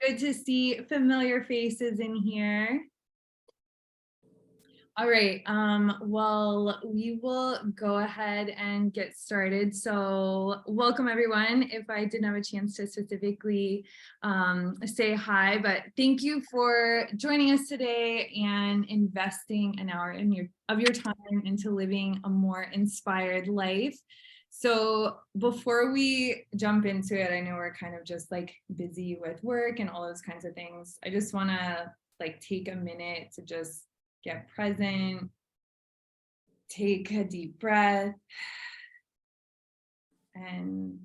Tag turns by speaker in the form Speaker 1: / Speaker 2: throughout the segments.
Speaker 1: Good to see familiar faces in here. All right, well, we will go ahead and get started. So welcome everyone. If I didn't have a chance to specifically say hi, but thank you for joining us today and investing an hour of your time into living a more inspired life. So before we jump into it, I know we're kind of just like busy with work and all those kinds of things. I just want to like take a minute to just get present, take a deep breath, and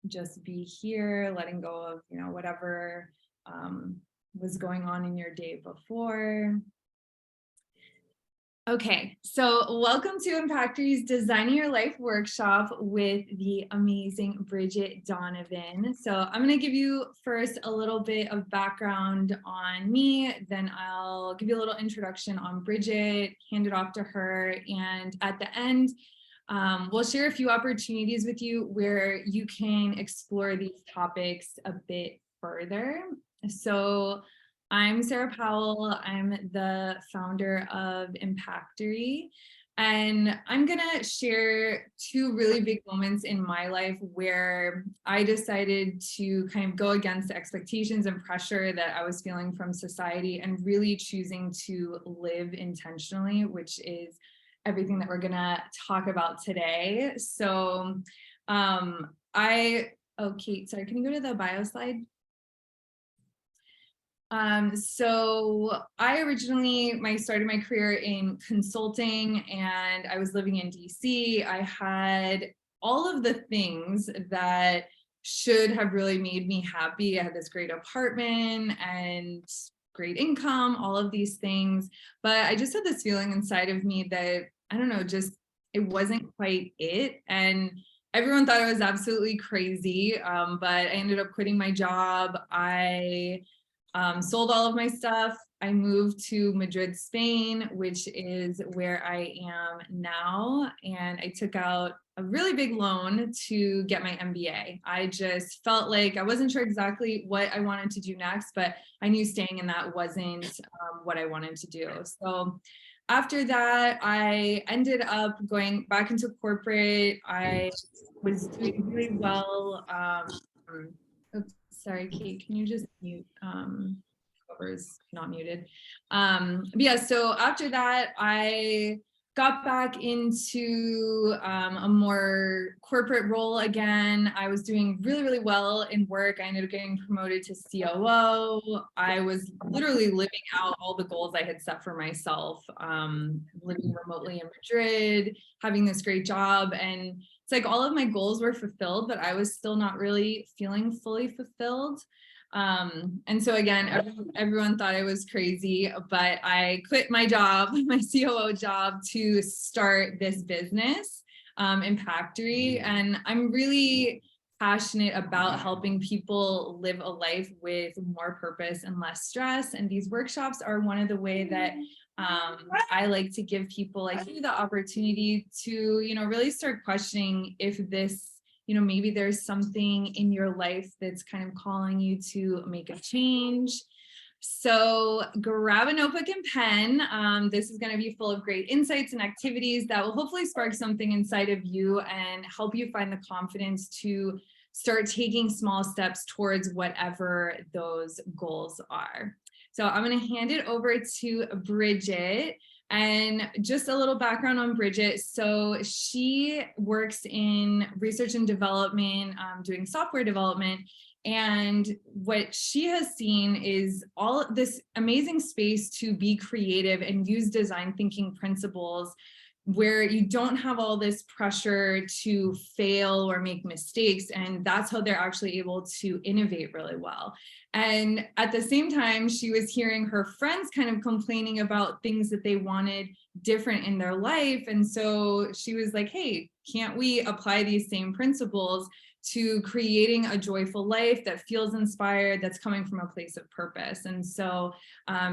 Speaker 1: just be here, letting go of, whatever was going on in your day before. Okay, so welcome to Impactury's Designing Your Life workshop with the amazing Brigitte Donovan. So I'm going to give you first a little bit of background on me, then I'll give you a little introduction on Brigitte, hand it off to her, and at the end, we'll share a few opportunities with you where you can explore these topics a bit further. So I'm Sarah Powell. I'm the founder of Impactury, and I'm gonna share two really big moments in my life where I decided to kind of go against the expectations and pressure that I was feeling from society and really choosing to live intentionally, which is everything that we're gonna talk about today. So Kate, sorry, can you go to the bio slide? So I originally started my career in consulting, and I was living in DC. I had all of the things that should have really made me happy. I had this great apartment and great income, all of these things, but I just had this feeling inside of me that, I don't know, just it wasn't quite it. And everyone thought I was absolutely crazy, but I ended up quitting my job. I sold all of my stuff. I moved to Madrid, Spain, which is where I am now. And I took out a really big loan to get my MBA. I just felt like I wasn't sure exactly what I wanted to do next, but I knew staying in that wasn't what I wanted to do. So after that, I ended up going back into corporate. I was doing really well. Oops, sorry, Kate, can you just mute whoever's not muted? But yeah, so after that, I got back into a more corporate role again. I was doing really, really well in work. I ended up getting promoted to COO. I was literally living out all the goals I had set for myself, living remotely in Madrid, having this great job, and it's like all of my goals were fulfilled, but I was still not really feeling fully fulfilled. And so again, everyone thought I was crazy, but I quit my job, my COO job, to start this business, Impactury. And I'm really passionate about helping people live a life with more purpose and less stress. And these workshops are one of the ways that I like to give people like you the opportunity to, really start questioning if this, maybe there's something in your life that's kind of calling you to make a change. So grab a notebook and pen. This is going to be full of great insights and activities that will hopefully spark something inside of you and help you find the confidence to start taking small steps towards whatever those goals are. So I'm going to hand it over to Brigitte. And just a little background on Brigitte. So she works in research and development, doing software development. And what she has seen is all this amazing space to be creative and use design thinking principles where you don't have all this pressure to fail or make mistakes. And that's how they're actually able to innovate really well. And at the same time, she was hearing her friends kind of complaining about things that they wanted different in their life. And so she was like, hey, can't we apply these same principles to creating a joyful life that feels inspired, that's coming from a place of purpose? And so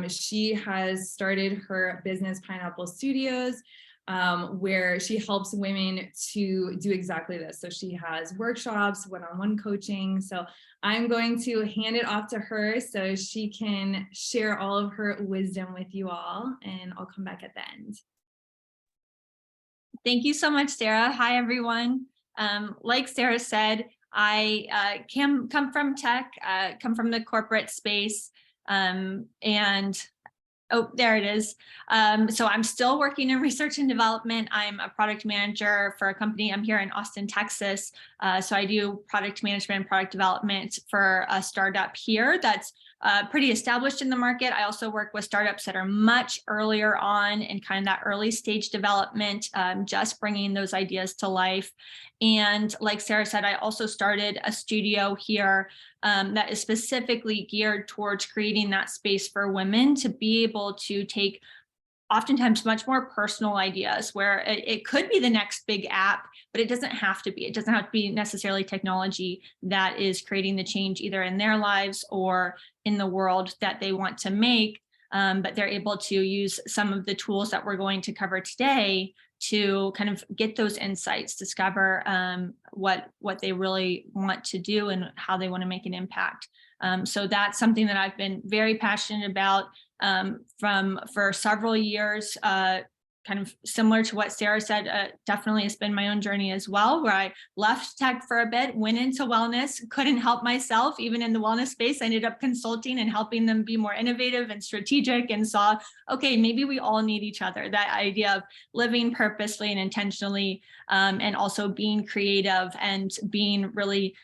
Speaker 1: she has started her business, Pineapple Studios. where she helps women to do exactly this. So she has workshops, one-on-one coaching. So I'm going to hand it off to her so she can share all of her wisdom with you all, and I'll come back at the end.
Speaker 2: Thank you so much, Sarah. Hi, everyone. Like Sarah said, I come from tech, come from the corporate space, and oh, there it is. So I'm still working in research and development. I'm a product manager for a company. I'm here in Austin, Texas. So I do product management and product development for a startup here that's pretty established in the market. I also work with startups that are much earlier on in kind of that early stage development, just bringing those ideas to life. And like Sarah said, I also started a studio here that is specifically geared towards creating that space for women to be able to take oftentimes much more personal ideas where it could be the next big app, but it doesn't have to be. It doesn't have to be necessarily technology that is creating the change either in their lives or in the world that they want to make. But they're able to use some of the tools that we're going to cover today to kind of get those insights, discover what they really want to do and how they want to make an impact. So that's something that I've been very passionate about for several years, kind of similar to what Sarah said. Definitely has been my own journey as well, where I left tech for a bit, went into wellness, couldn't help myself. Even in the wellness space, I ended up consulting and helping them be more innovative and strategic, and saw, okay, maybe we all need each other. That idea of living purposely and intentionally, and also being creative and being really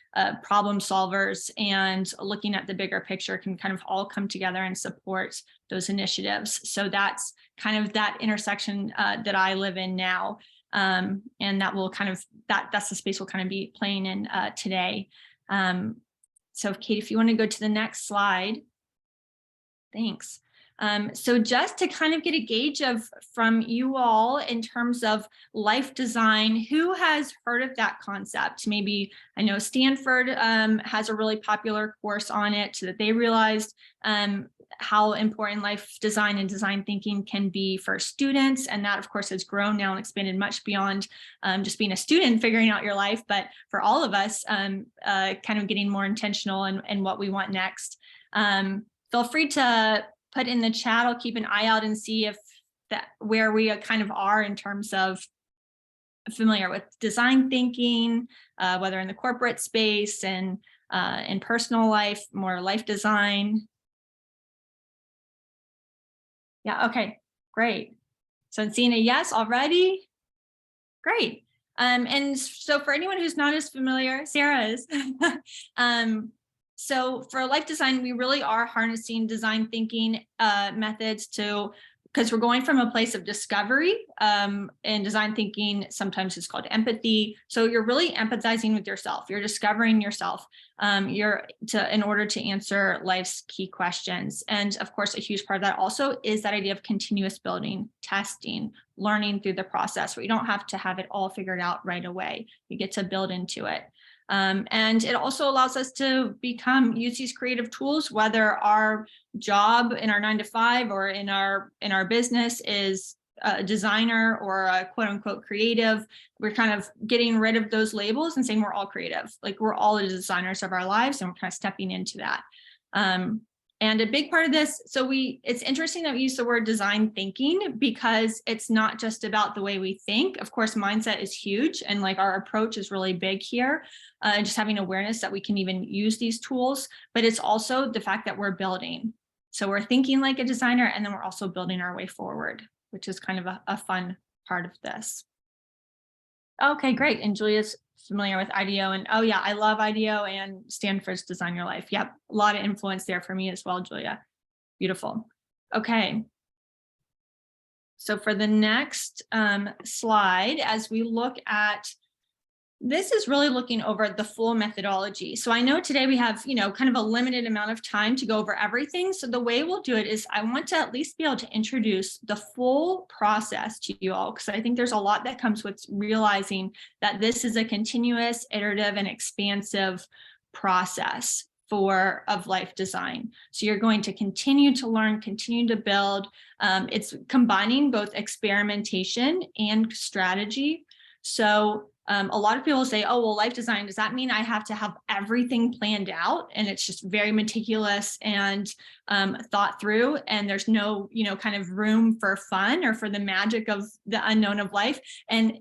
Speaker 2: problem solvers and looking at the bigger picture can kind of all come together and support those initiatives. So that's kind of that intersection that I live in now. And that will kind of, that's the space we'll kind of be playing in today. So Kate, if you want to go to the next slide. Thanks. So just to kind of get a gauge from you all in terms of life design, who has heard of that concept? Maybe I know Stanford has a really popular course on it, so that they realized how important life design and design thinking can be for students. And that, of course, has grown now and expanded much beyond just being a student, figuring out your life, but for all of us, kind of getting more intentional in what we want next. Feel free to put in the chat. I'll keep an eye out and see if where we kind of are in terms of familiar with design thinking, whether in the corporate space and in personal life, more life design. Yeah, okay, great. So I'm seeing a yes already. Great. And so for anyone who's not as familiar, Sarah is. So for life design, we really are harnessing design thinking methods because we're going from a place of discovery, and design thinking sometimes is called empathy. So you're really empathizing with yourself. You're discovering yourself in order to answer life's key questions. And of course, a huge part of that also is that idea of continuous building, testing, learning through the process, where you don't have to have it all figured out right away. You get to build into it. And it also allows us to use these creative tools, whether our job in our 9-to-5 or in our business is a designer or a quote unquote creative. We're kind of getting rid of those labels and saying we're all creative, like we're all the designers of our lives, and we're kind of stepping into that. And a big part of this, it's interesting that we use the word design thinking, because it's not just about the way we think. Of course, mindset is huge, and like our approach is really big here, just having awareness that we can even use these tools, but it's also the fact that we're building. So we're thinking like a designer, and then we're also building our way forward, which is kind of a fun part of this. Okay, great. And Julia's familiar with IDEO, and oh yeah, I love IDEO and Stanford's Design Your Life. Yep, a lot of influence there for me as well, Julia. Beautiful. Okay. So for the next slide, as we look at, this is really looking over the full methodology. So I know today we have, kind of a limited amount of time to go over everything. So the way we'll do it is I want to at least be able to introduce the full process to you all, because I think there's a lot that comes with realizing that this is a continuous, iterative, and expansive process of life design. So you're going to continue to learn, continue to build. It's combining both experimentation and strategy. So a lot of people say, oh, well, life design, does that mean I have to have everything planned out? And it's just very meticulous and thought through, and there's no, kind of room for fun or for the magic of the unknown of life. And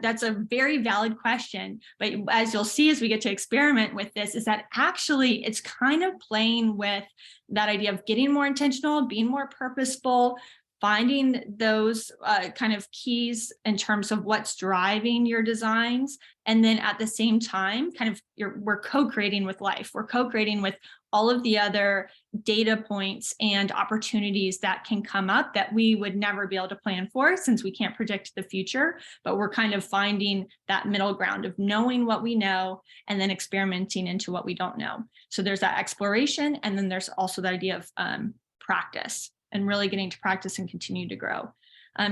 Speaker 2: that's a very valid question. But as you'll see, as we get to experiment with this, is that actually it's kind of playing with that idea of getting more intentional, being more purposeful, finding those kind of keys in terms of what's driving your designs. And then at the same time, we're co-creating with life. We're co-creating with all of the other data points and opportunities that can come up that we would never be able to plan for, since we can't predict the future. But we're kind of finding that middle ground of knowing what we know and then experimenting into what we don't know. So there's that exploration, and then there's also the idea of practice, and really getting to practice and continue to grow.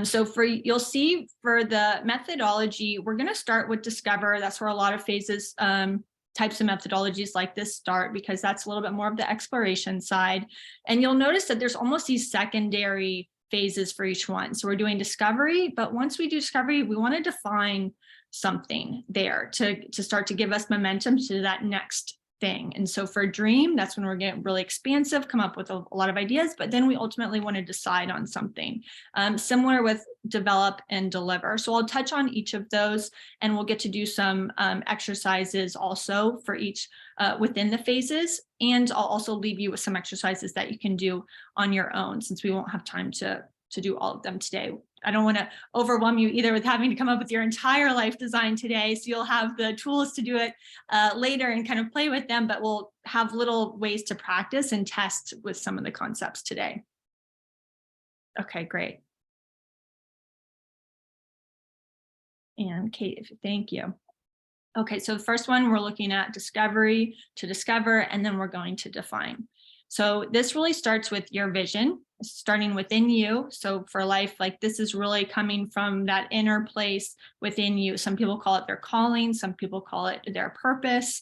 Speaker 2: So you'll see for the methodology, we're going to start with discover. That's where a lot of phases, types of methodologies like this start, because that's a little bit more of the exploration side. And you'll notice that there's almost these secondary phases for each one. So we're doing discovery, but once we do discovery, we want to define something there to start to give us momentum to that next thing. And so for dream, that's when we're getting really expansive, come up with a lot of ideas, but then we ultimately want to decide on something. Similar with develop and deliver. So I'll touch on each of those, and we'll get to do some exercises also for each within the phases. And I'll also leave you with some exercises that you can do on your own, since we won't have time to do all of them today. I don't want to overwhelm you either with having to come up with your entire life design today. So you'll have the tools to do it later and kind of play with them, but we'll have little ways to practice and test with some of the concepts today. Okay, great. And Kate, thank you. Okay, so the first one, we're looking at discovery, to discover, and then we're going to define. So this really starts with your vision, starting within you. So for life, like this is really coming from that inner place within you. Some people call it their calling, some people call it their purpose.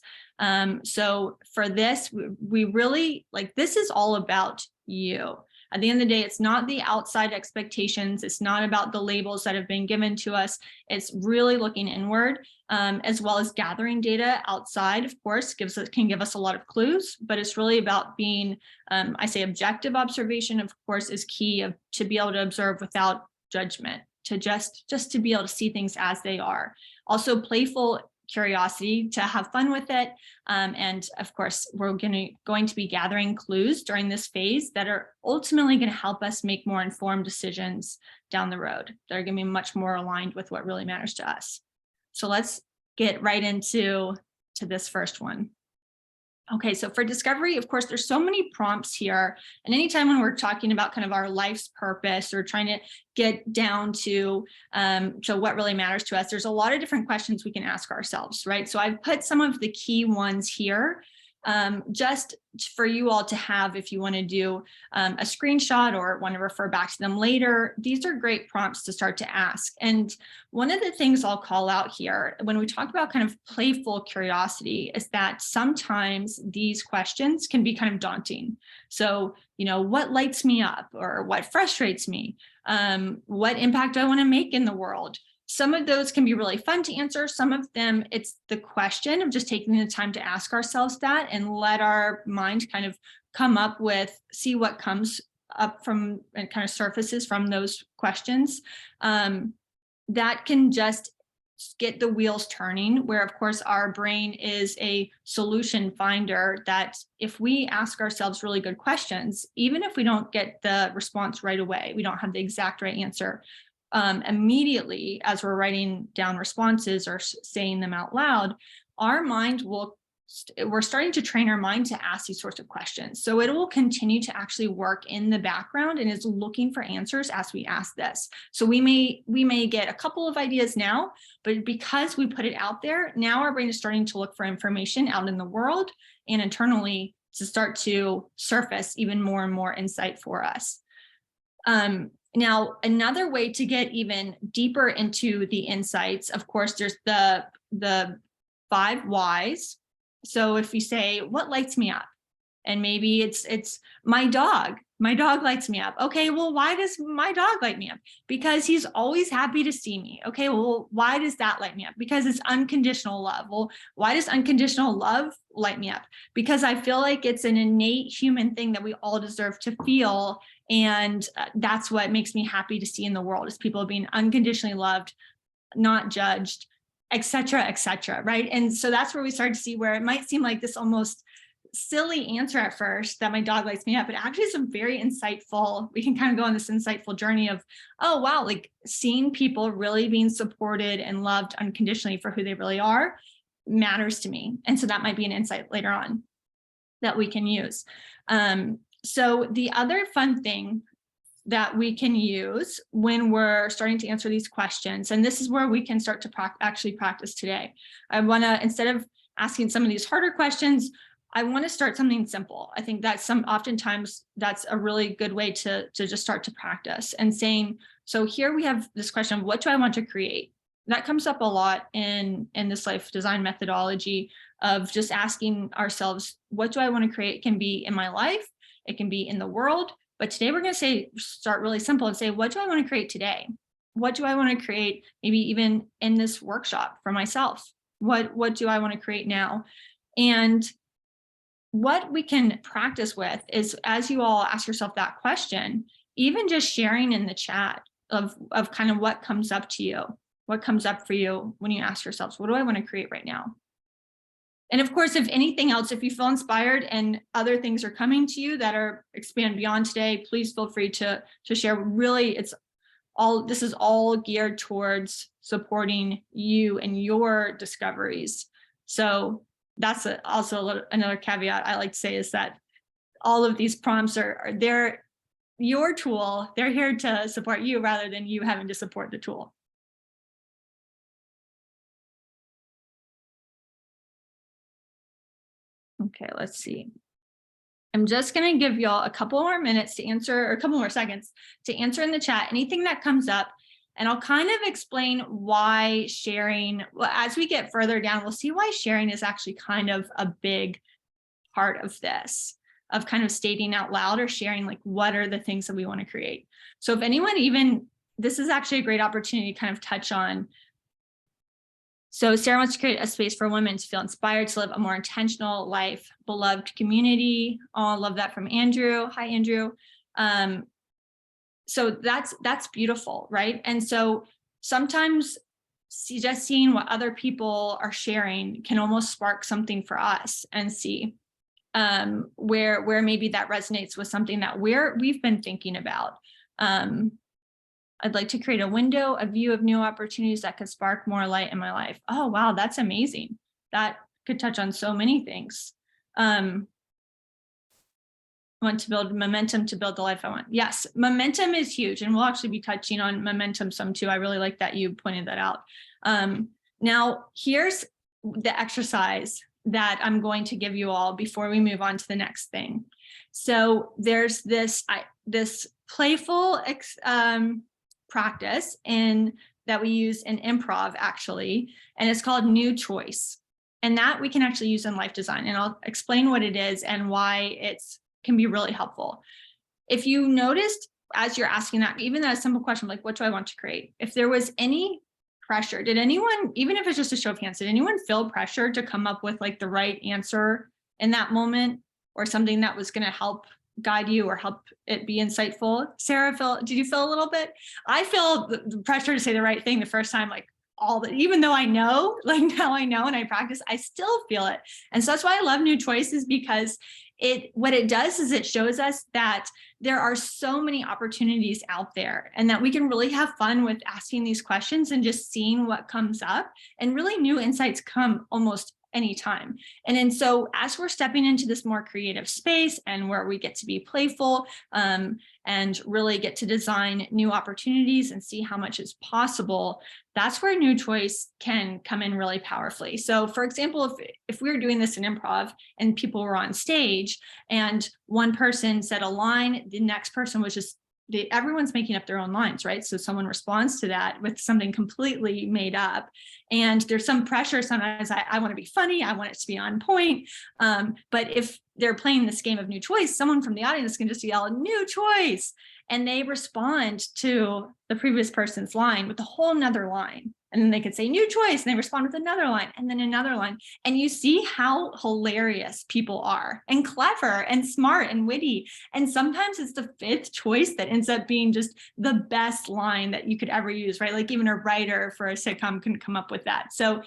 Speaker 2: So for this, we really, like, this is all about you. At the end of the day, it's not the outside expectations. It's not about the labels that have been given to us. It's really looking inward, as well as gathering data outside, of course, can give us a lot of clues, but it's really about being, I say objective observation, of course, is key to be able to observe without judgment, to just to be able to see things as they are. Also playful curiosity, to have fun with it. And of course, we're going to be gathering clues during this phase that are ultimately going to help us make more informed decisions down the road. They're going to be much more aligned with what really matters to us. So let's get right into this first one. Okay, so for discovery, of course, there's so many prompts here. And anytime when we're talking about kind of our life's purpose or trying to get down to what really matters to us, there's a lot of different questions we can ask ourselves, right? So I've put some of the key ones here just for you all to have if you want to do a screenshot or want to refer back to them later. These are great prompts to start to ask. And one of the things I'll call out here when we talk about kind of playful curiosity is that sometimes these questions can be kind of daunting. So, what lights me up, or what frustrates me? What impact do I want to make in the world? Some of those can be really fun to answer. Some of them, it's the question of just taking the time to ask ourselves that and let our mind kind of come up with, see what comes up from and kind of surfaces from those questions. That can just get the wheels turning, where of course our brain is a solution finder, that if we ask ourselves really good questions, even if we don't get the response right away, we don't have the exact right answer, immediately as we're writing down responses or saying them out loud, our mind we're starting to train our mind to ask these sorts of questions. So it will continue to actually work in the background and is looking for answers as we ask this. So we may get a couple of ideas now, but because we put it out there, now our brain is starting to look for information out in the world and internally to start to surface even more and more insight for us. Now, another way to get even deeper into the insights, of course, there's the 5 whys. So if you say, what lights me up? And maybe it's my dog. My dog lights me up. Okay, well, why does my dog light me up? Because he's always happy to see me. Okay, well, why does that light me up? Because it's unconditional love. Well, why does unconditional love light me up? Because I feel like it's an innate human thing that we all deserve to feel. And that's what makes me happy to see in the world, is people being unconditionally loved, not judged, et cetera, right? And so that's where we start to see where it might seem like this almost silly answer at first, that my dog lights me up, but actually some very insightful, we can kind of go on this insightful journey of, oh, wow, like seeing people really being supported and loved unconditionally for who they really are matters to me. And so that might be an insight later on that we can use. So the other fun thing that we can use when we're starting to answer these questions, and this is where we can start to actually practice today. I want to, instead of asking some of these harder questions, I want to start something simple. I think that's oftentimes that's a really good way to just start to practice, and saying, so here we have this question of what do I want to create? That comes up a lot in this life design methodology of just asking ourselves, what do I want to create? It can be in my life, it can be in the world, but today we're going to start really simple and say, what do I want to create today? What do I want to create maybe even in this workshop for myself? What do I want to create now? And what we can practice with is, as you all ask yourself that question, even just sharing in the chat of kind of what comes up to you, what comes up for you when you ask yourselves, what do I want to create right now? And of course, if anything else, if you feel inspired and other things are coming to you that are expand beyond today, please feel free to share. Really, this is all geared towards supporting you and your discoveries. So that's also another caveat I like to say, is that all of these prompts they're your tool. They're here to support you rather than you having to support the tool. Okay, let's see. I'm just going to give y'all a couple more minutes to answer, or a couple more seconds to answer in the chat anything that comes up. And I'll kind of explain why sharing, well, as we get further down, we'll see why sharing is actually kind of a big part of this, of kind of stating out loud or sharing, like, what are the things that we want to create. So if anyone this is actually a great opportunity to kind of touch on. So Sarah wants to create a space for women to feel inspired to live a more intentional life, beloved community. Oh, I love that from Andrew. Hi, Andrew. So that's beautiful, right? And so sometimes just seeing what other people are sharing can almost spark something for us, and see where maybe that resonates with something that we've been thinking about. I'd like to create a view of new opportunities that could spark more light in my life. Oh, wow, that's amazing. That could touch on so many things. Want to build momentum to build the life I want. Yes, momentum is huge. And we'll actually be touching on momentum some too. I really like that you pointed that out. Now, here's the exercise that I'm going to give you all before we move on to the next thing. So there's this playful practice that we use in improv, actually, and it's called new choice. And that we can actually use in life design. And I'll explain what it is and why can be really helpful. If you noticed as you're asking that, even that simple question, like, what do I want to create? If there was any pressure, did anyone, even if it's just a show of hands, did anyone feel pressure to come up with like the right answer in that moment, or something that was going to help guide you or help it be insightful? Sarah, did you feel a little bit? I feel the pressure to say the right thing the first time, like even though I know, like now I know and I practice, I still feel it. And so that's why I love new choices, because what it does is it shows us that there are so many opportunities out there, and that we can really have fun with asking these questions and just seeing what comes up, and really new insights come almost anytime. And so as we're stepping into this more creative space, and where we get to be playful and really get to design new opportunities and see how much is possible, that's where new choice can come in really powerfully. So for example, if we were doing this in improv and people were on stage and one person said a line, the next person was just everyone's making up their own lines, right? So someone responds to that with something completely made up. And there's some pressure sometimes. I want to be funny. I want it to be on point. But if they're playing this game of new choice, someone from the audience can just yell new choice. And they respond to the previous person's line with a whole nother line. And then they could say new choice, and they respond with another line and then another line. And you see how hilarious people are, and clever and smart and witty. And sometimes it's the fifth choice that ends up being just the best line that you could ever use, right? Like even a writer for a sitcom couldn't come up with that. So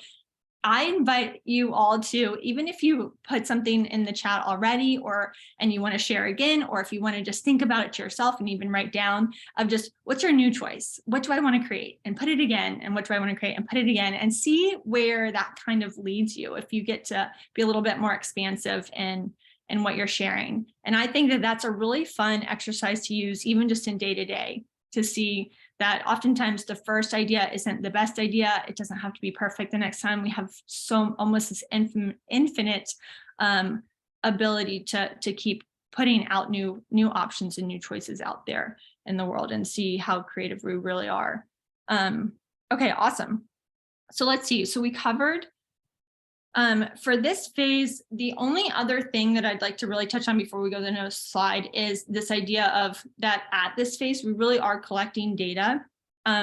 Speaker 2: I invite you all to, even if you put something in the chat already, and you want to share again, or if you want to just think about it to yourself and even write down of just what's your new choice? What do I want to create? And put it again. And what do I want to create? And put it again, and see where that kind of leads you, if you get to be a little bit more expansive in what you're sharing. And I think that that's a really fun exercise to use, even just in day-to-day, to see that oftentimes the first idea isn't the best idea. It doesn't have to be perfect the next time. We have almost this infinite ability to keep putting out new options and new choices out there in the world, and see how creative we really are. Okay, awesome. So let's see. So we covered for this phase, the only other thing that I'd like to really touch on before we go to the next slide is this idea of that at this phase, we really are collecting data.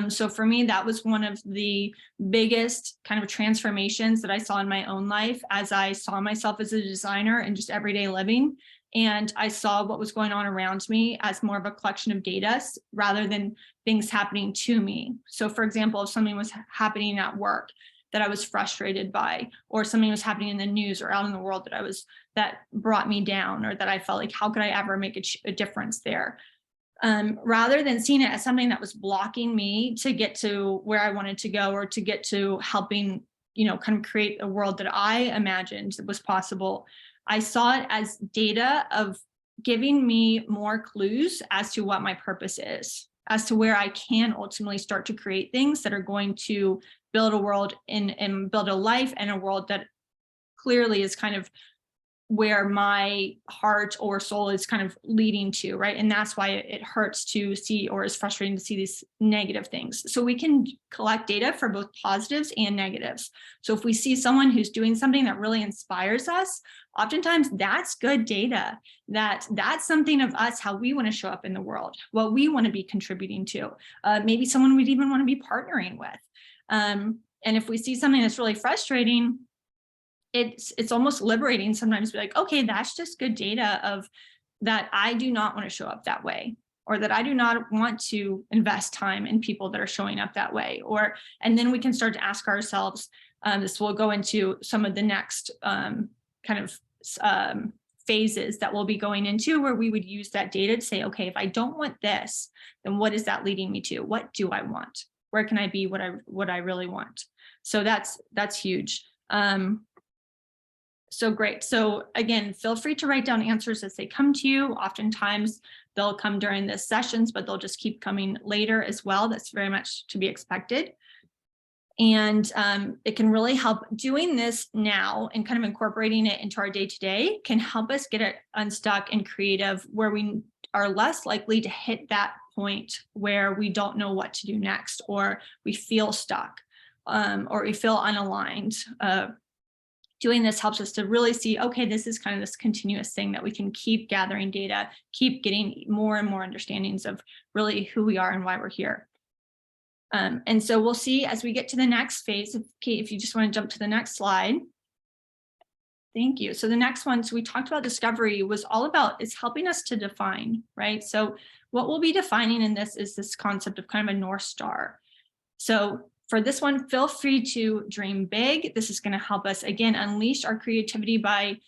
Speaker 2: So for me, that was one of the biggest kind of transformations that I saw in my own life, as I saw myself as a designer and just everyday living. And I saw what was going on around me as more of a collection of data rather than things happening to me. So for example, if something was happening at work that I was frustrated by, or something was happening in the news or out in the world that brought me down, or that I felt like, how could I ever make a difference there? Rather than seeing it as something that was blocking me to get to where I wanted to go, or to get to helping, kind of create a world that I imagined that was possible, I saw it as data of giving me more clues as to what my purpose is, as to where I can ultimately start to create things that are going to build a world and build a life and a world that clearly is kind of where my heart or soul is kind of leading to, right? And that's why it hurts to see, or is frustrating to see, these negative things. So we can collect data for both positives and negatives. So if we see someone who's doing something that really inspires us, oftentimes that's good data. That's something of us, how we want to show up in the world, what we want to be contributing to. Maybe someone we'd even want to be partnering with. And if we see something that's really frustrating, it's almost liberating sometimes to be like, okay, that's just good data of that I do not want to show up that way, or that I do not want to invest time in people that are showing up that way. And then we can start to ask ourselves, this will go into some of the next phases that we'll be going into, where we would use that data to say, okay, if I don't want this, then what is that leading me to? What do I want? Where can I be what I really want? So that's huge. So great. So again, feel free to write down answers as they come to you. Oftentimes they'll come during the sessions, but they'll just keep coming later as well. That's very much to be expected. And it can really help. Doing this now and kind of incorporating it into our day-to-day can help us get it unstuck and creative, where we are less likely to hit that point where we don't know what to do next, or we feel stuck, or we feel unaligned. Doing this helps us to really see, okay, this is kind of this continuous thing that we can keep gathering data, keep getting more and more understandings of really who we are and why we're here. And so we'll see as we get to the next phase. Kate, if you just want to jump to the next slide. Thank you. So the next one, so we talked about discovery, was all about, it's helping us to define, right? So what we'll be defining in this is this concept of kind of a North Star. So for this one, feel free to dream big. This is going to help us, again, unleash our creativity by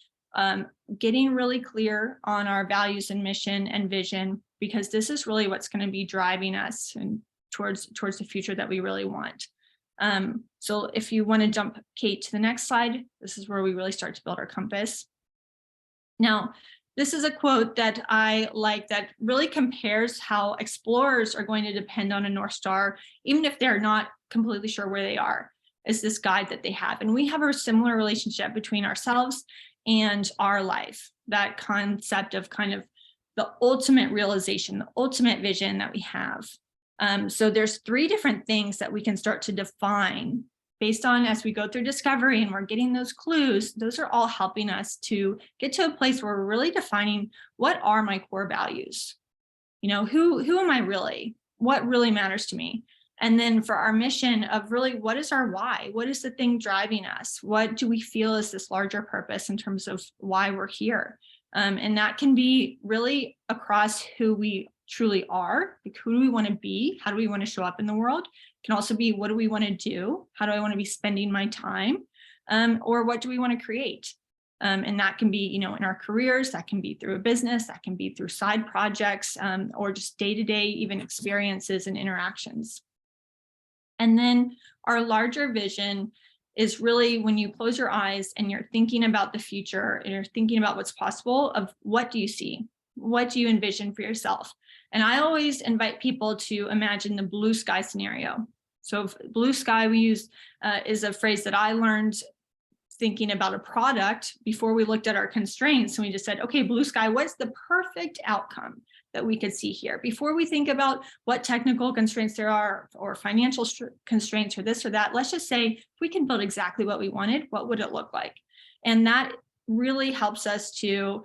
Speaker 2: getting really clear on our values and mission and vision, because this is really what's going to be driving us and towards the future that we really want. So if you want to jump, Kate, to the next slide, this is where we really start to build our compass. Now, this is a quote that I like that really compares how explorers are going to depend on a North Star, even if they're not completely sure where they are, is this guide that they have. And we have a similar relationship between ourselves and our life, that concept of kind of the ultimate realization, the ultimate vision that we have. So there's 3 different things that we can start to define based on, as we go through discovery and we're getting those clues. Those are all helping us to get to a place where we're really defining, what are my core values? You know, who am I really? What really matters to me? And then for our mission of really, what is our why? What is the thing driving us? What do we feel is this larger purpose in terms of why we're here? And that can be really across who we truly are, like who do we want to be? How do we want to show up in the world? It can also be, what do we want to do? How do I want to be spending my time? Or what do we want to create? And that can be, you know, in our careers, that can be through a business, that can be through side projects, or just day-to-day even experiences and interactions. And then our larger vision is really when you close your eyes and you're thinking about the future and you're thinking about what's possible, of what do you see? What do you envision for yourself? And I always invite people to imagine the blue sky scenario. So blue sky we use is a phrase that I learned thinking about a product before we looked at our constraints. And we just said, okay, blue sky, what's the perfect outcome that we could see here? Before we think about what technical constraints there are or financial constraints or this or that, let's just say if we can build exactly what we wanted, what would it look like? And that really helps us to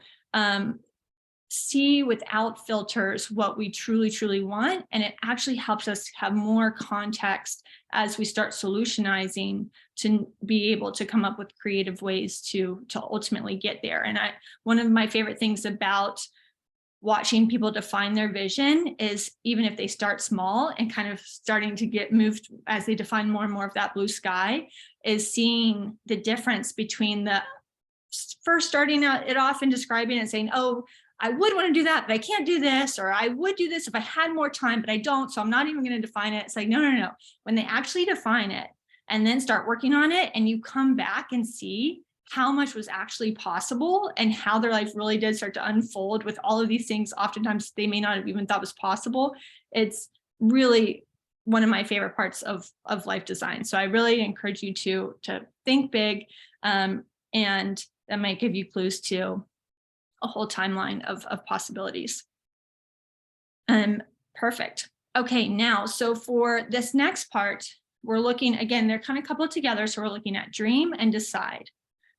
Speaker 2: see without filters what we truly, truly want. And it actually helps us have more context as we start solutionizing to be able to come up with creative ways to ultimately get there. And one of my favorite things about watching people define their vision is, even if they start small and kind of starting to get moved as they define more and more of that blue sky, is seeing the difference between the first starting out it off and describing it and saying, oh, I would want to do that, but I can't do this, or I would do this if I had more time, but I don't, so I'm not even going to define it. It's like, no, no, no. When they actually define it and then start working on it, and you come back and see how much was actually possible and how their life really did start to unfold with all of these things, oftentimes they may not have even thought was possible. It's really one of my favorite parts of life design. So I really encourage you to think big, and that might give you clues to a whole timeline of possibilities. Perfect. Okay, now, so for this next part, we're looking, again, they're kind of coupled together. So we're looking at dream and decide.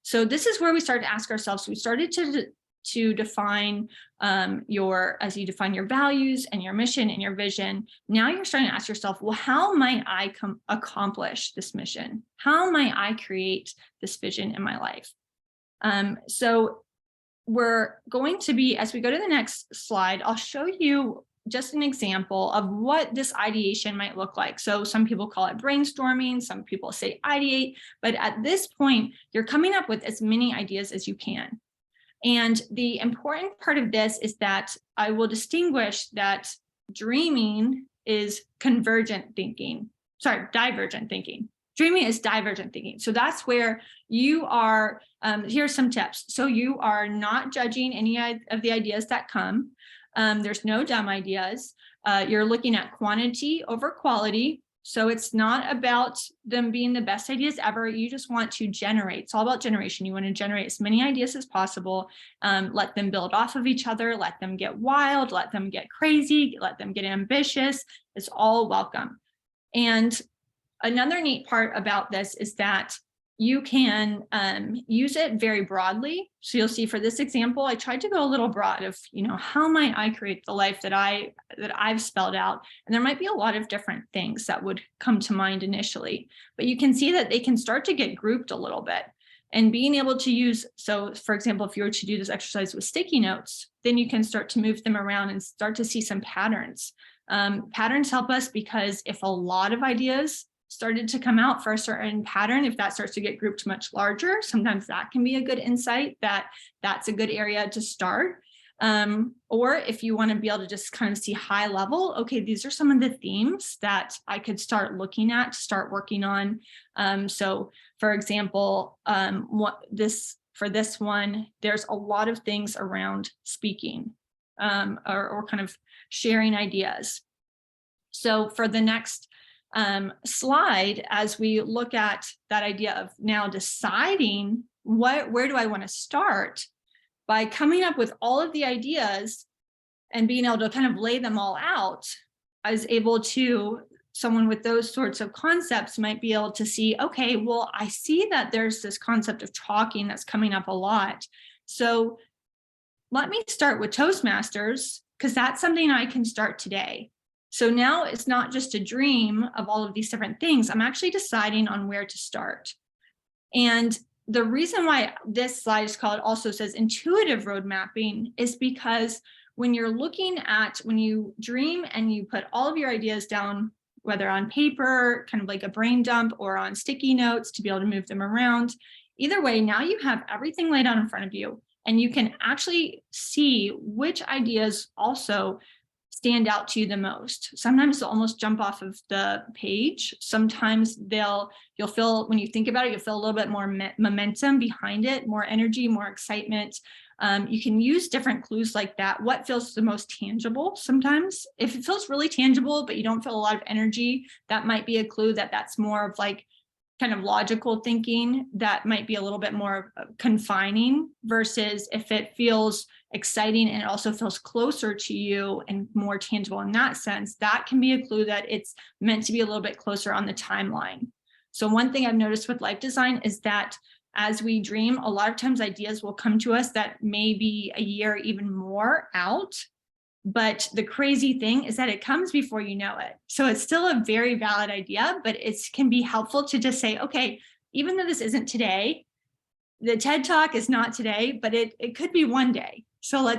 Speaker 2: So this is where we start to ask ourselves, we started to define as you define your values and your mission and your vision. Now you're starting to ask yourself, well, how might I accomplish this mission? How might I create this vision in my life? So we're going to be, as we go to the next slide, I'll show you just an example of what this ideation might look like. So some people call it brainstorming, some people say ideate, but at this point, you're coming up with as many ideas as you can. And the important part of this is that I will distinguish that dreaming is divergent thinking. Dreaming is divergent thinking. So that's where you are, here's some tips. So you are not judging any of the ideas that come. There's no dumb ideas. You're looking at quantity over quality. So it's not about them being the best ideas ever. You just want to generate. It's all about generation. You want to generate as many ideas as possible. Let them build off of each other. Let them get wild. Let them get crazy. Let them get ambitious. It's all welcome. And another neat part about this is that you can use it very broadly. So you'll see for this example, I tried to go a little broad of, how might I create the life that I've spelled out? And there might be a lot of different things that would come to mind initially, but you can see that they can start to get grouped a little bit. And being able to use, so for example, if you were to do this exercise with sticky notes, then you can start to move them around and start to see some patterns. Patterns help us because if a lot of ideas started to come out for a certain pattern, if that starts to get grouped much larger, sometimes that can be a good insight that that's a good area to start. Or if you want to be able to just kind of see high level, okay, these are some of the themes that I could start looking at, start working on. So for example, for this one, there's a lot of things around speaking, or kind of sharing ideas. So for the next slide, as we look at that idea of now deciding where do I want to start, by coming up with all of the ideas, and being able to kind of lay them all out, I was able to, someone with those sorts of concepts might be able to see, okay, well, I see that there's this concept of talking that's coming up a lot. So let me start with Toastmasters, because that's something I can start today. So now it's not just a dream of all of these different things. I'm actually deciding on where to start. And the reason why this slide is called, also says intuitive road mapping, is because when you're looking at, when you dream and you put all of your ideas down, whether on paper, kind of like a brain dump, or on sticky notes to be able to move them around, either way, now you have everything laid out in front of you, and you can actually see which ideas also stand out to you the most. Sometimes they'll almost jump off of the page. Sometimes you'll feel, when you think about it, you'll feel a little bit more momentum behind it, more energy, more excitement. You can use different clues like that. What feels the most tangible? Sometimes if it feels really tangible, but you don't feel a lot of energy, that might be a clue that that's more of like kind of logical thinking that might be a little bit more confining, versus if it feels exciting and it also feels closer to you and more tangible in that sense, that can be a clue that it's meant to be a little bit closer on the timeline. So one thing I've noticed with life design is that as we dream, a lot of times ideas will come to us that may be a year, even more out. But the crazy thing is that it comes before you know it. So it's still a very valid idea, but it can be helpful to just say, okay, even though this isn't today, the TED Talk is not today, but it could be one day. So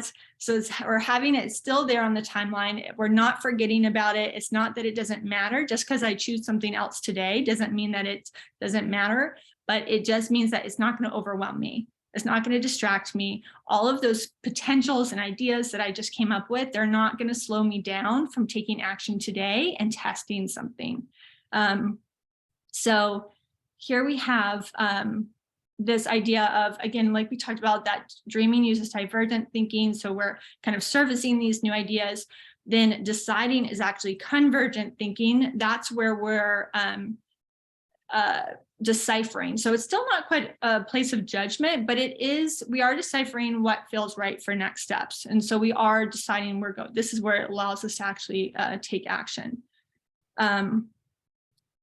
Speaker 2: we're having it still there on the timeline. We're not forgetting about it. It's not that it doesn't matter. Just because I choose something else today doesn't mean that it doesn't matter, but it just means that it's not going to overwhelm me. It's not going to distract me. All of those potentials and ideas that I just came up with, they're not going to slow me down from taking action today and testing something. So here we have this idea of, again, like we talked about, that dreaming uses divergent thinking. So we're kind of servicing these new ideas. Then deciding is actually convergent thinking. That's where we're deciphering. So it's still not quite a place of judgment, but we are deciphering what feels right for next steps. And so we are deciding this is where it allows us to actually take action.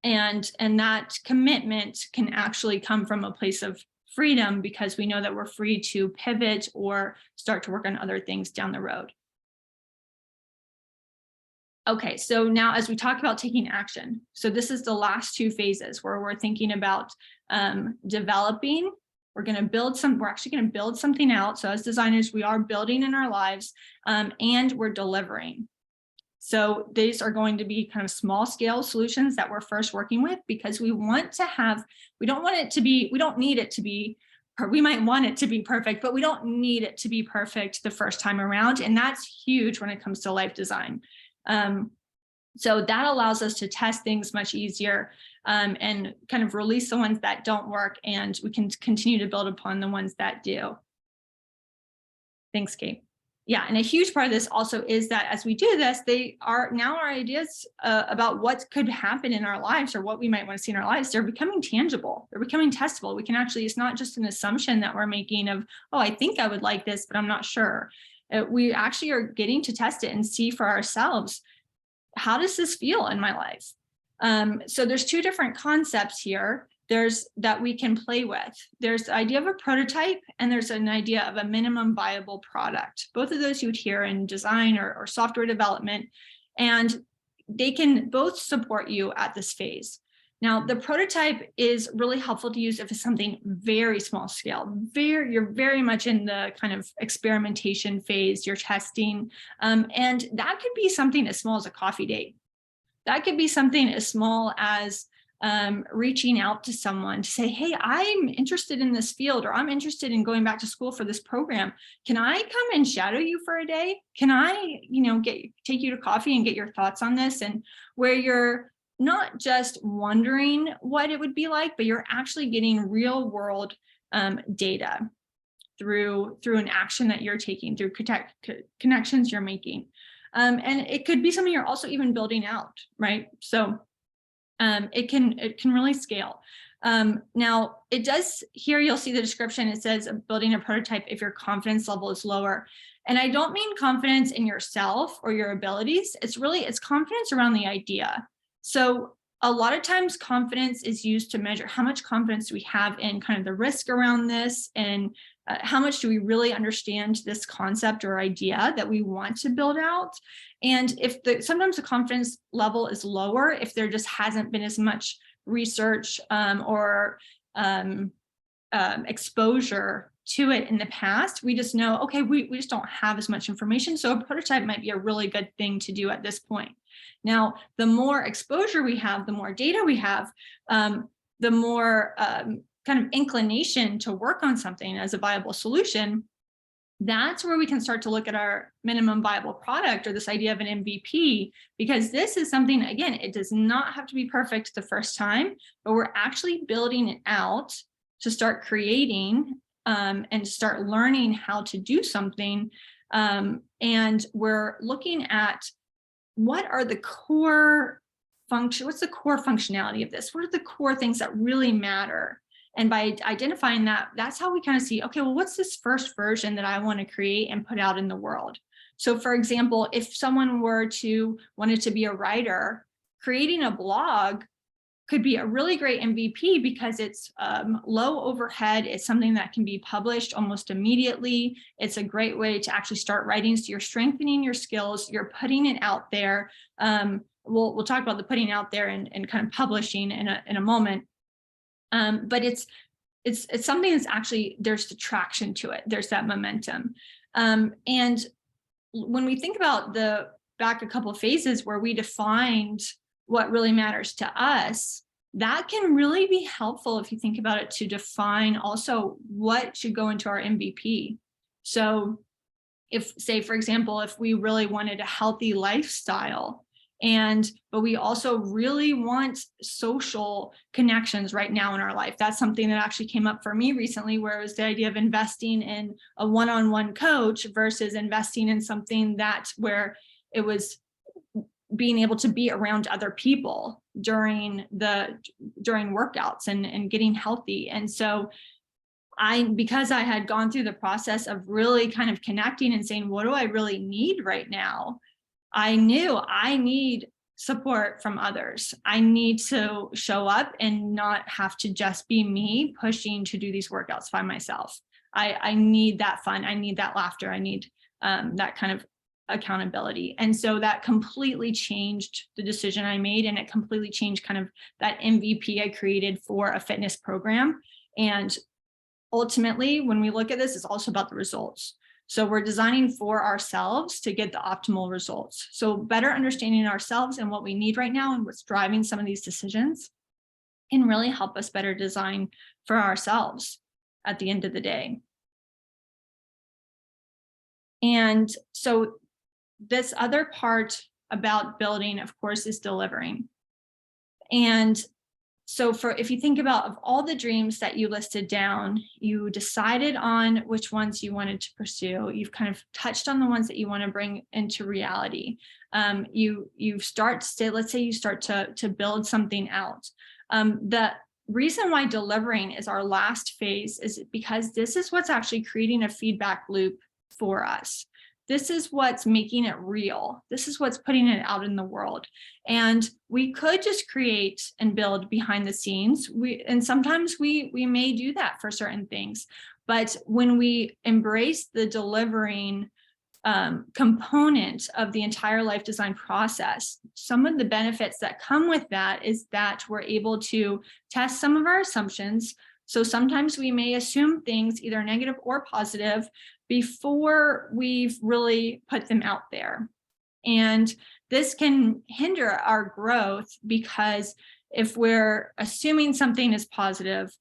Speaker 2: And that commitment can actually come from a place of freedom, because we know that we're free to pivot or start to work on other things down the road. Okay, so now as we talk about taking action, so this is the last two phases where we're thinking about developing. We're actually going to build something out. So as designers, we are building in our lives, and we're delivering. So these are going to be kind of small scale solutions that we're first working with, because we don't need it to be, we might want it to be perfect, but we don't need it to be perfect the first time around. And that's huge when it comes to life design. So that allows us to test things much easier, and kind of release the ones that don't work, and we can continue to build upon the ones that do. Thanks, Kate. Yeah, and a huge part of this also is that as we do this, our ideas about what could happen in our lives, or what we might want to see in our lives, they're becoming tangible. They're becoming testable. We can actually, it's not just an assumption that we're making of, oh, I think I would like this, but I'm not sure. We actually are getting to test it and see for ourselves, how does this feel in my life? So there's two different concepts here. There's that we can play with. There's the idea of a prototype, and there's an idea of a minimum viable product. Both of those you would hear in design or software development, and they can both support you at this phase. Now, the prototype is really helpful to use if it's something very small scale. You're very much in the kind of experimentation phase, you're testing, and that could be something as small as a coffee date. That could be something as small as reaching out to someone to say, hey, I'm interested in this field, or I'm interested in going back to school for this program. Can I come and shadow you for a day? Can I, take you to coffee and get your thoughts on this? And where you're not just wondering what it would be like, but you're actually getting real world data through an action that you're taking, through connections you're making. And it could be something you're also even building out, right? So it can really scale. Now it does, here you'll see the description, it says building a prototype if your confidence level is lower. And I don't mean confidence in yourself or your abilities. It's confidence around the idea. So a lot of times confidence is used to measure how much confidence do we have in kind of the risk around this, and how much do we really understand this concept or idea that we want to build out. And if sometimes the confidence level is lower, if there just hasn't been as much research or exposure to it in the past, we just know, okay, we just don't have as much information. So a prototype might be a really good thing to do at this point. Now, the more exposure we have, the more data we have, the more kind of inclination to work on something as a viable solution. That's where we can start to look at our minimum viable product, or this idea of an MVP, because this is something, again, it does not have to be perfect the first time, but we're actually building it out to start creating and start learning how to do something. And we're looking at what are the core what's the core functionality of this? What are the core things that really matter? And by identifying that, that's how we kind of see, okay, well, what's this first version that I want to create and put out in the world? So for example, if someone wanted to be a writer, creating a blog could be a really great MVP because it's low overhead. It's something that can be published almost immediately. It's a great way to actually start writing. So you're strengthening your skills, you're putting it out there. We'll talk about the putting out there and kind of publishing in a moment. But it's something that's actually, there's the traction to it. There's that momentum. And when we think about back a couple of phases where we defined what really matters to us, that can really be helpful if you think about it, to define also what should go into our MVP. So if, say, for example, if we really wanted a healthy lifestyle, but we also really want social connections right now in our life. That's something that actually came up for me recently, where it was the idea of investing in a one-on-one coach versus investing in something where it was being able to be around other people during workouts and getting healthy. And so because I had gone through the process of really kind of connecting and saying, what do I really need right now? I knew I need support from others. I need to show up and not have to just be me pushing to do these workouts by myself. I need that fun. I need that laughter. I need that kind of accountability. And so that completely changed the decision I made, and it completely changed kind of that MVP I created for a fitness program. And ultimately, when we look at this, it's also about the results. So we're designing for ourselves to get the optimal results. So better understanding ourselves and what we need right now and what's driving some of these decisions can really help us better design for ourselves at the end of the day. And so this other part about building, of course, is delivering. And so if you think about of all the dreams that you listed down, you decided on which ones you wanted to pursue. You've kind of touched on the ones that you want to bring into reality. Let's say you start to build something out. The reason why delivering is our last phase is because this is what's actually creating a feedback loop for us. This is what's making it real. This is what's putting it out in the world. And we could just create and build behind the scenes. And sometimes we may do that for certain things. But when we embrace the delivering component of the entire life design process, some of the benefits that come with that is that we're able to test some of our assumptions. So sometimes we may assume things, either negative or positive, before we've really put them out there. And this can hinder our growth, because if we're assuming something is positive,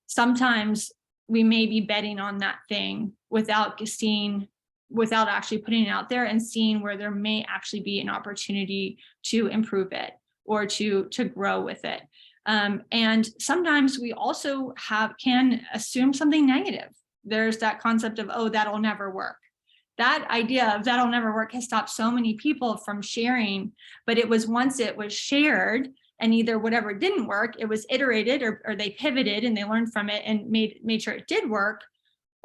Speaker 2: sometimes we may be betting on that thing without actually putting it out there and seeing where there may actually be an opportunity to improve it or to grow with it. And sometimes we also can assume something negative. There's that concept of, oh, that'll never work. That idea of that'll never work has stopped so many people from sharing, but it was once it was shared, and either whatever didn't work, it was iterated or they pivoted and they learned from it and made sure it did work,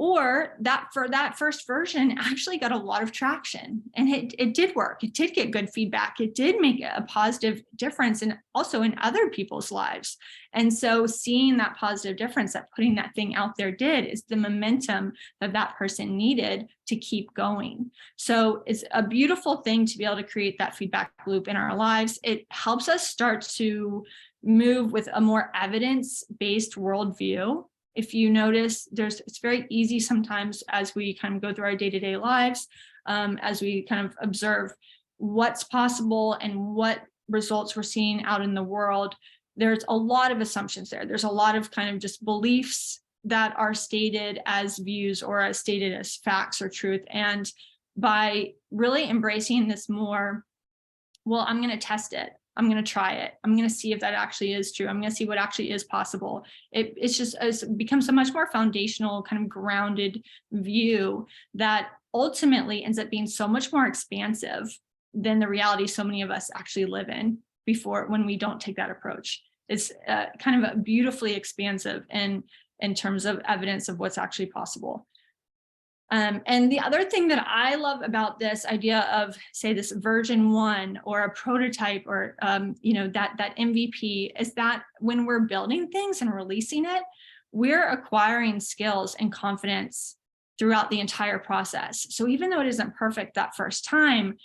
Speaker 2: Or that for that first version actually got a lot of traction, and it did work. It did get good feedback. It did make a positive difference, and also in other people's lives. And so seeing that positive difference that putting that thing out there did is the momentum that that person needed to keep going. So it's a beautiful thing to be able to create that feedback loop in our lives. It helps us start to move with a more evidence-based worldview. If you notice, it's very easy sometimes as we kind of go through our day-to-day lives, as we kind of observe what's possible and what results we're seeing out in the world. There's a lot of assumptions there. There's a lot of kind of just beliefs that are stated as views or as stated as facts or truth. And by really embracing this more, well, I'm going to test it. I'm going to try it. I'm going to see if that actually is true. I'm going to see what actually is possible. It's becomes a much more foundational, kind of grounded view that ultimately ends up being so much more expansive than the reality so many of us actually live in when we don't take that approach. It's kind of beautifully expansive in terms of evidence of what's actually possible. And the other thing that I love about this idea of, say, this version 1 or a prototype or, that MVP is that when we're building things and releasing it, we're acquiring skills and confidence throughout the entire process. So even though it isn't perfect that first time,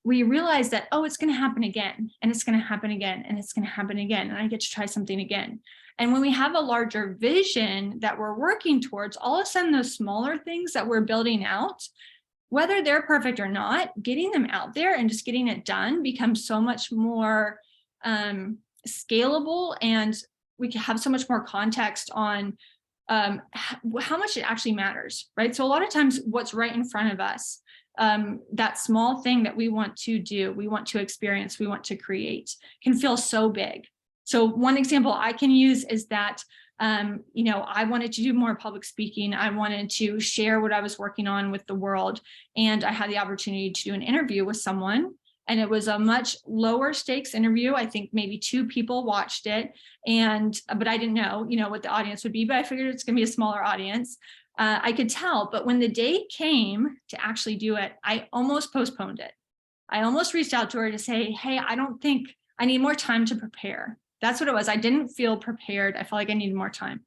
Speaker 2: we realize that, oh, it's going to happen again, and it's going to happen again, and it's going to happen again, and I get to try something again. And when we have a larger vision that we're working towards, all of a sudden those smaller things that we're building out, whether they're perfect or not, getting them out there and just getting it done becomes so much more scalable, and we can have so much more context on how much it actually matters, right? So a lot of times what's right in front of us, that small thing that we want to do, we want to experience, we want to create, can feel so big. So one example I can use is that, I wanted to do more public speaking. I wanted to share what I was working on with the world. And I had the opportunity to do an interview with someone, and it was a much lower stakes interview. I think maybe 2 people watched it, but I didn't know, what the audience would be, but I figured it's gonna be a smaller audience. I could tell, but when the day came to actually do it, I almost postponed it. I almost reached out to her to say, hey, I don't think I need more time to prepare. That's what it was. I didn't feel prepared. I felt like I needed more time.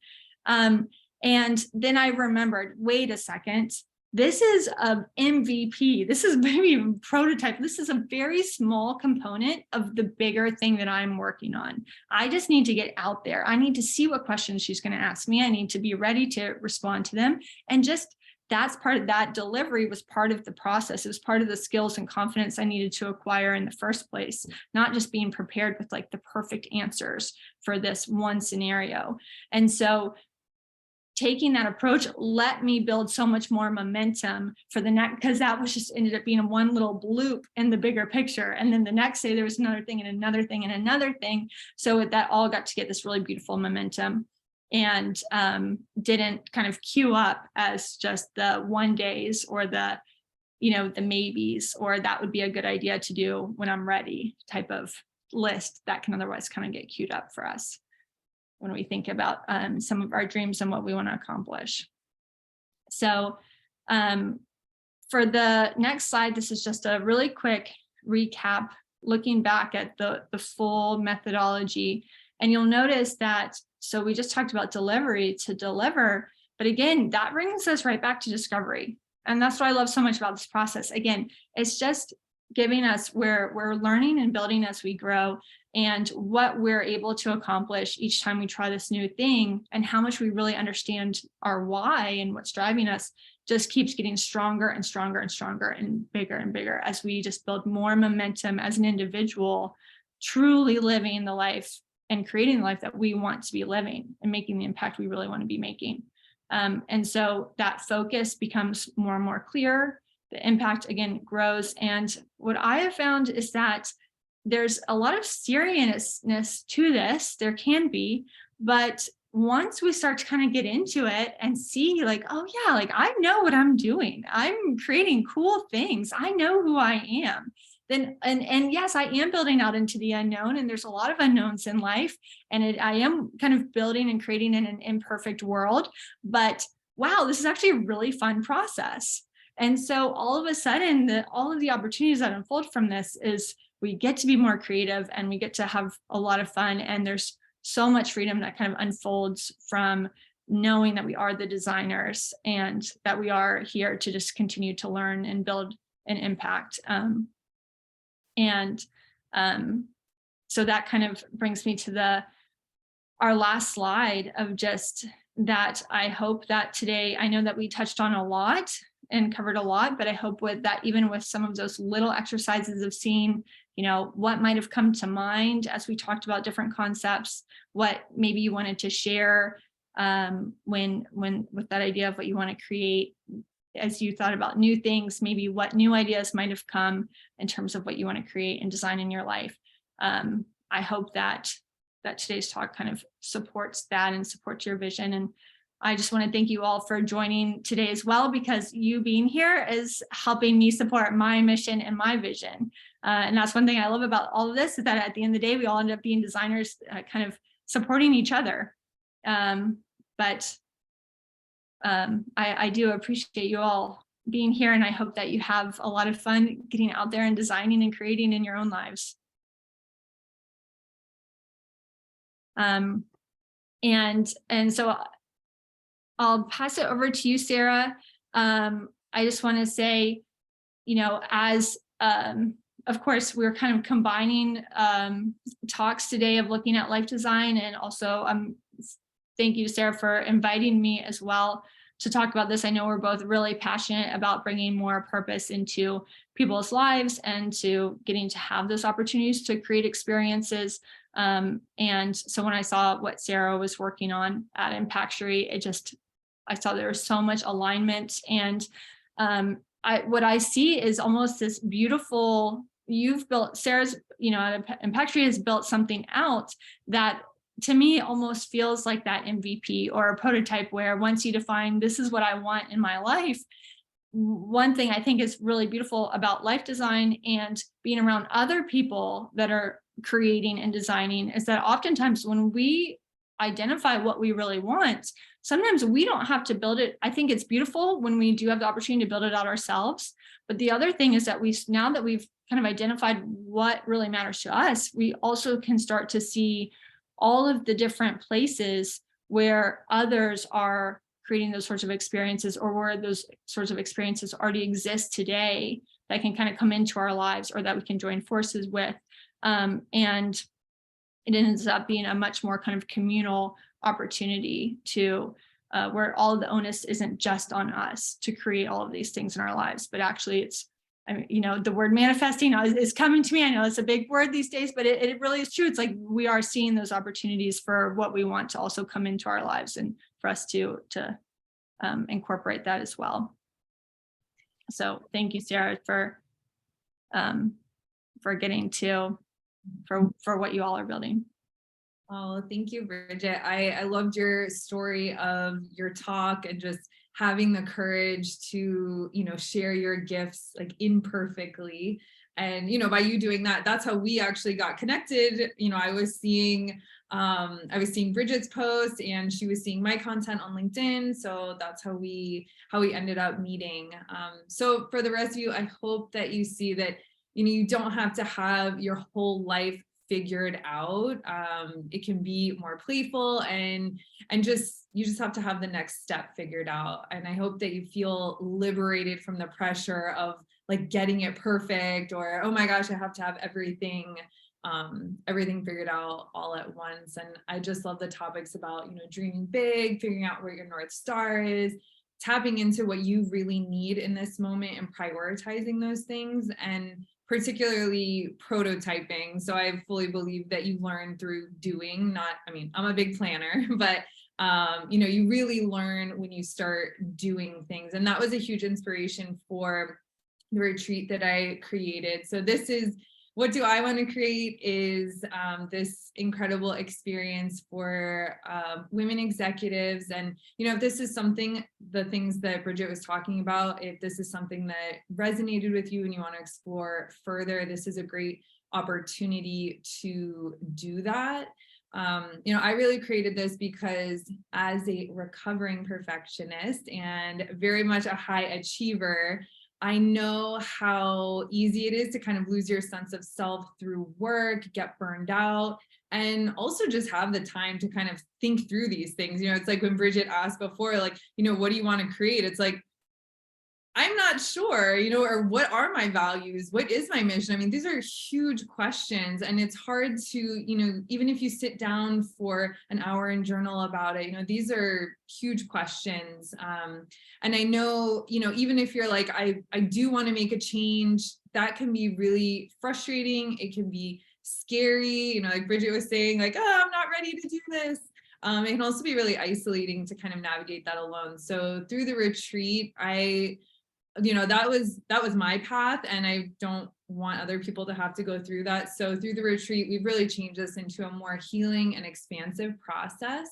Speaker 2: And then I remembered, wait a second, this is a MVP. This is maybe a prototype. This is a very small component of the bigger thing that I'm working on. I just need to get out there. I need to see what questions she's going to ask me. I need to be ready to respond to them. And just that's part of that delivery was part of the process. It was part of the skills and confidence I needed to acquire in the first place, not just being prepared with like the perfect answers for this one scenario. And so taking that approach let me build so much more momentum for the next, because that was just ended up being one little bloop in the bigger picture. And then the next day there was another thing and another thing and another thing. So that all got to get this really beautiful momentum, and didn't kind of queue up as just the one days or the maybes, or that would be a good idea to do when I'm ready type of list that can otherwise kind of get queued up for us when we think about some of our dreams and what we want to accomplish. So for the next slide, this is just a really quick recap, looking back at the full methodology. And you'll notice that, so we just talked about delivery to deliver, but again, that brings us right back to discovery. And that's what I love so much about this process. Again, it's just giving us where we're learning and building as we grow, and what we're able to accomplish each time we try this new thing, and how much we really understand our why and what's driving us just keeps getting stronger and stronger and stronger and bigger as we just build more momentum as an individual, truly living the life and creating the life that we want to be living and making the impact we really want to be making. And so that focus becomes more and more clear. The impact again grows. And what I have found is that there's a lot of seriousness to this. There can be, but once we start to kind of get into it and see like, oh yeah, like I know what I'm doing. I'm creating cool things. I know who I am. Then, and yes, I am building out into the unknown, and there's a lot of unknowns in life, and I am kind of building and creating in an imperfect world. But wow, this is actually a really fun process. And so all of a sudden, all of the opportunities that unfold from this is we get to be more creative and we get to have a lot of fun. And there's so much freedom that kind of unfolds from knowing that we are the designers and that we are here to just continue to learn and build an impact. And so that kind of brings me to our last slide of just that. I hope that today, I know that we touched on a lot and covered a lot, but I hope with that, even with some of those little exercises of seeing, what might have come to mind as we talked about different concepts, what maybe you wanted to share when with that idea of what you want to create, as you thought about new things, maybe what new ideas might have come in terms of what you want to create and design in your life. I hope that today's talk kind of supports that and supports your vision. And I just want to thank you all for joining today as well, because you being here is helping me support my mission and my vision. And that's one thing I love about all of this, is that at the end of the day, we all end up being designers, kind of supporting each other. But I do appreciate you all being here, and I hope that you have a lot of fun getting out there and designing and creating in your own lives. And so I'll pass it over to you, Sarah. I just want to say, as of course, we're kind of combining talks today of looking at life design, and also thank you, Sarah, for inviting me as well to talk about this. I know we're both really passionate about bringing more purpose into people's lives and to getting to have those opportunities to create experiences. And so when I saw what Sarah was working on at Impactury, I saw there was so much alignment. And what I see is almost this beautiful, Sarah's, at Impactury has built something out that to me almost feels like that MVP or a prototype, where once you define, this is what I want in my life. One thing I think is really beautiful about life design and being around other people that are creating and designing is that oftentimes when we identify what we really want, sometimes we don't have to build it. I think it's beautiful when we do have the opportunity to build it out ourselves. But the other thing is that now that we've kind of identified what really matters to us, we also can start to see all of the different places where others are creating those sorts of experiences, or where those sorts of experiences already exist today that can kind of come into our lives, or that we can join forces with. And it ends up being a much more kind of communal opportunity to where all of the onus isn't just on us to create all of these things in our lives, but actually the word manifesting is coming to me. I know it's a big word these days, but it really is true. It's like we are seeing those opportunities for what we want to also come into our lives, and for us to incorporate that as well. So thank you, Sarah, for getting to for what you all are building.
Speaker 1: Oh, thank you, Brigitte. I loved your story of your talk and just having the courage to, share your gifts like imperfectly. And, by you doing that, that's how we actually got connected. I was seeing Brigitte's post, and she was seeing my content on LinkedIn. So that's how we ended up meeting. So for the rest of you, I hope that you see that, you don't have to have your whole life figured out. It can be more playful, and you just have to have the next step figured out. And I hope that you feel liberated from the pressure of like getting it perfect, or, oh my gosh, I have to have everything figured out all at once. And I just love the topics about, dreaming big, figuring out where your North Star is, tapping into what you really need in this moment and prioritizing those things, and particularly prototyping. So I fully believe that you learn through doing, I'm a big planner, but you really learn when you start doing things. And that was a huge inspiration for the retreat that I created. So this is, what do I want to create is this incredible experience for women executives. And, if this is something, the things that Brigitte was talking about, if this is something that resonated with you and you want to explore further, this is a great opportunity to do that. I really created this because as a recovering perfectionist and very much a high achiever, I know how easy it is to kind of lose your sense of self through work, get burned out, and also just have the time to kind of think through these things. It's like when Brigitte asked before, like, what do you want to create? It's like, I'm not sure, or what are my values? What is my mission? I mean, these are huge questions, and it's hard to, even if you sit down for an hour and journal about it, these are huge questions. And I know, even if you're like, I do want to make a change, that can be really frustrating. It can be scary, like Brigitte was saying, like, oh, I'm not ready to do this. It can also be really isolating to kind of navigate that alone. So through the retreat, that was my path, and I don't want other people to have to go through that. So through the retreat, we've really changed this into a more healing and expansive process.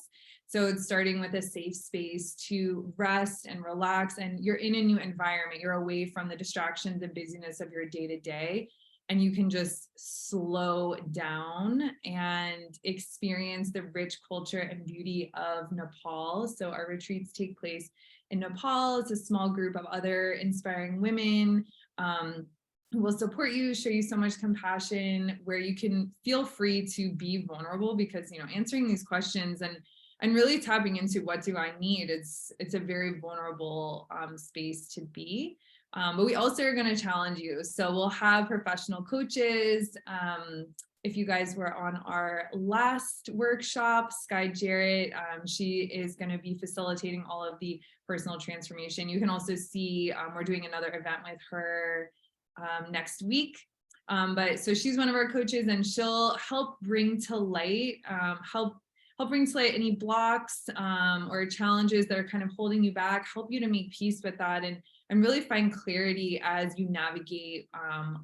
Speaker 1: So it's starting with a safe space to rest and relax, and you're in a new environment. You're away from the distractions and busyness of your day-to-day, and you can just slow down and experience the rich culture and beauty of Nepal. So our retreats take place in Nepal. It's a small group of other inspiring women who will support you, show you so much compassion, where you can feel free to be vulnerable, because answering these questions and really tapping into what do I need, it's a very vulnerable space to be. But we also are going to challenge you. So we'll have professional coaches. If you guys were on our last workshop, Sky Jarrett, she is going to be facilitating all of the personal transformation. You can also see we're doing another event with her next week. But so she's one of our coaches, and she'll help bring to light, help bring to light any blocks or challenges that are kind of holding you back, help you to make peace with that, and really find clarity as you navigate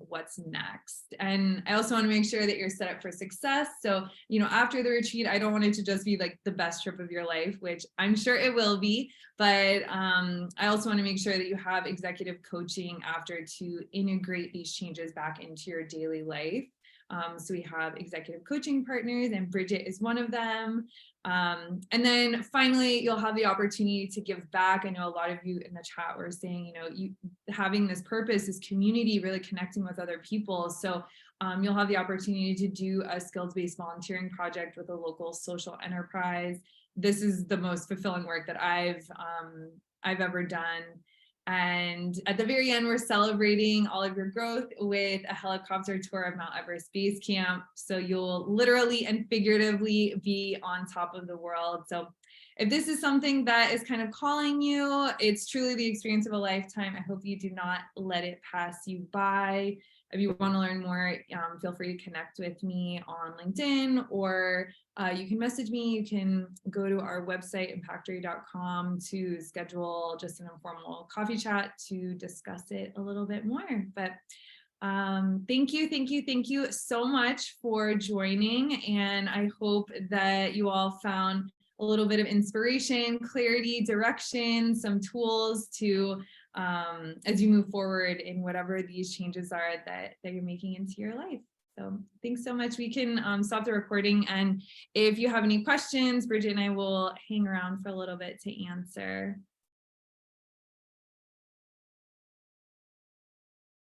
Speaker 1: what's next. And I also want to make sure that you're set up for success. So, after the retreat, I don't want it to just be like the best trip of your life, which I'm sure it will be. But I also want to make sure that you have executive coaching after to integrate these changes back into your daily life. So we have executive coaching partners, and Brigitte is one of them. And then finally, you'll have the opportunity to give back. I know a lot of you in the chat were saying, you having this purpose, this community, really connecting with other people. So you'll have the opportunity to do a skills-based volunteering project with a local social enterprise. This is the most fulfilling work that I've ever done. And at the very end, we're celebrating all of your growth with a helicopter tour of Mount Everest Base Camp. So you'll literally and figuratively be on top of the world. So if this is something that is kind of calling you, it's truly the experience of a lifetime. I hope you do not let it pass you by. If you want to learn more, feel free to connect with me on LinkedIn, or you can message me. You can go to our website, impactury.com, to schedule just an informal coffee chat to discuss it a little bit more. But thank you so much for joining. And I hope that you all found a little bit of inspiration, clarity, direction, some tools to as you move forward in whatever these changes are that you're making into your life. So thanks so much. We can stop the recording, and if you have any questions, Brigitte and I will hang around for a little bit to answer.